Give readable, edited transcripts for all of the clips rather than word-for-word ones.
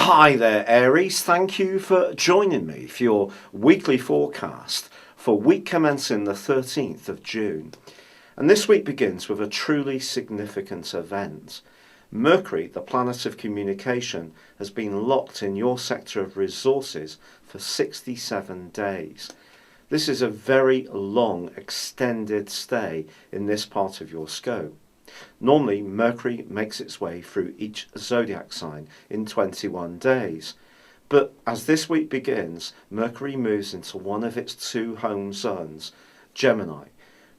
Hi there, Aries. Thank you for joining me for your weekly forecast for week commencing the 13th of June. And this week begins with a truly significant event. Mercury, the planet of communication, has been locked in your sector of resources for 67 days. This is a very long, extended stay in this part of your scope. Normally, Mercury makes its way through each zodiac sign in 21 days. But as this week begins, Mercury moves into one of its two home zones, Gemini.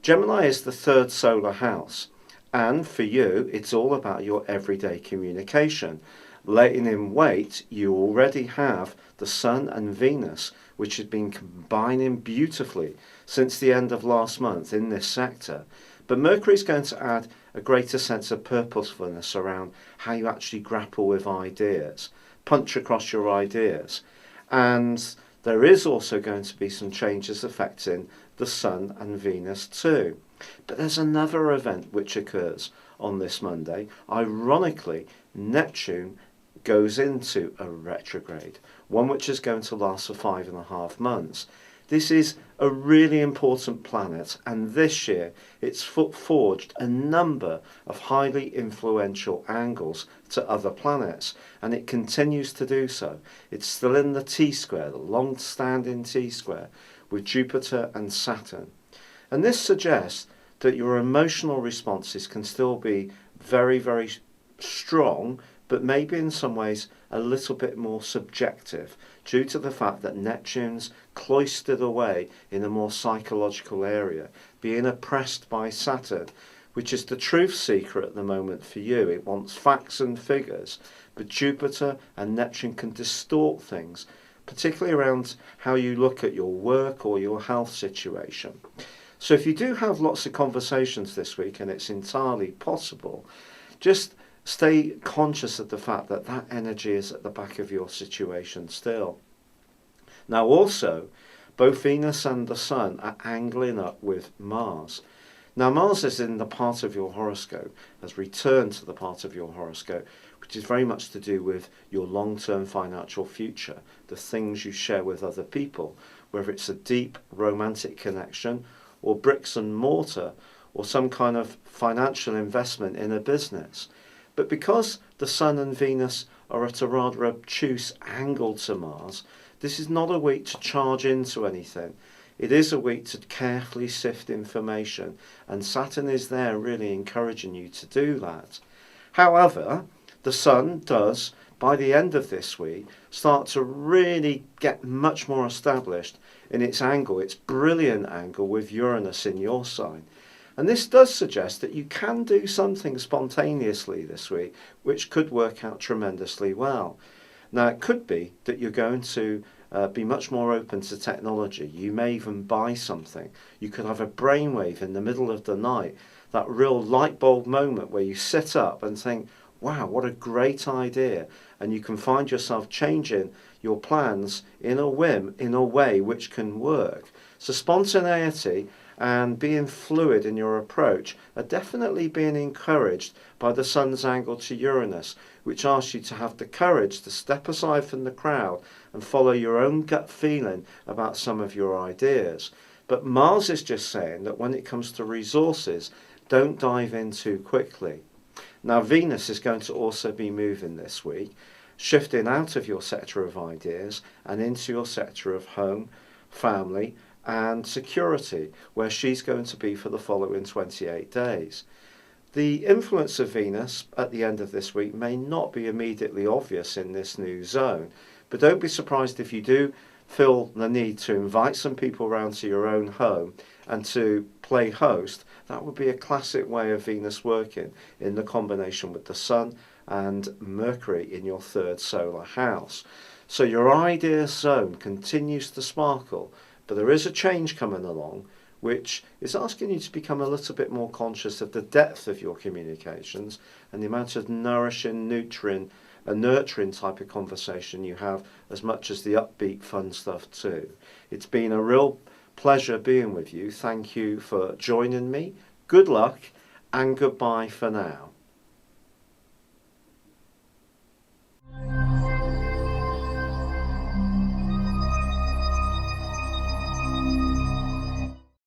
Gemini is the third solar house, and for you, it's all about your everyday communication. Laying in wait, you already have the Sun and Venus, which have been combining beautifully since the end of last month in this sector. But Mercury is going to add a greater sense of purposefulness around how you actually grapple with ideas, punch across your ideas. And there is also going to be some changes affecting the Sun and Venus too. But there's another event which occurs on this Monday. Ironically, Neptune goes into a retrograde, one which is going to last for 5.5 months. This is a really important planet, and this year it's forged a number of highly influential angles to other planets, and it continues to do so. It's still in the T-square, the long-standing T-square, with Jupiter and Saturn. And this suggests that your emotional responses can still be very, very strong, but maybe in some ways a little bit more subjective, due to the fact that Neptune's cloistered away in a more psychological area, being oppressed by Saturn, which is the truth seeker at the moment for you. It wants facts and figures, but Jupiter and Neptune can distort things, particularly around how you look at your work or your health situation. So if you do have lots of conversations this week, and it's entirely possible, just stay conscious of the fact that that energy is at the back of your situation still. Now also, both Venus and the Sun are angling up with Mars. Now Mars is in the part of your horoscope, has returned to the part of your horoscope, which is very much to do with your long-term financial future, the things you share with other people, whether it's a deep romantic connection or bricks and mortar or some kind of financial investment in a business. But because the Sun and Venus are at a rather obtuse angle to Mars, this is not a week to charge into anything. It is a week to carefully sift information, and Saturn is there really encouraging you to do that. However, the Sun does, by the end of this week, start to really get much more established in its angle, its brilliant angle with Uranus in your sign. And this does suggest that you can do something spontaneously this week, which could work out tremendously well. Now, it could be that you're going to be much more open to technology. You may even buy something. You could have a brainwave in the middle of the night, that real light bulb moment where you sit up and think, wow, what a great idea. And you can find yourself changing your plans in a whim, in a way which can work. So spontaneity and being fluid in your approach are definitely being encouraged by the Sun's angle to Uranus, which asks you to have the courage to step aside from the crowd and follow your own gut feeling about some of your ideas. But Mars is just saying that when it comes to resources, don't dive in too quickly. Now Venus is going to also be moving this week, shifting out of your sector of ideas and into your sector of home, family and security, where she's going to be for the following 28 days. The influence of Venus at the end of this week may not be immediately obvious in this new zone, but don't be surprised if you do feel the need to invite some people around to your own home and to play host. That would be a classic way of Venus working in the combination with the Sun and Mercury in your third solar house. So your idea zone continues to sparkle, but there is a change coming along which is asking you to become a little bit more conscious of the depth of your communications and the amount of nourishing, nurturing type of conversation you have, as much as the upbeat fun stuff too. It's been a real pleasure being with you. Thank you for joining me. Good luck and goodbye for now.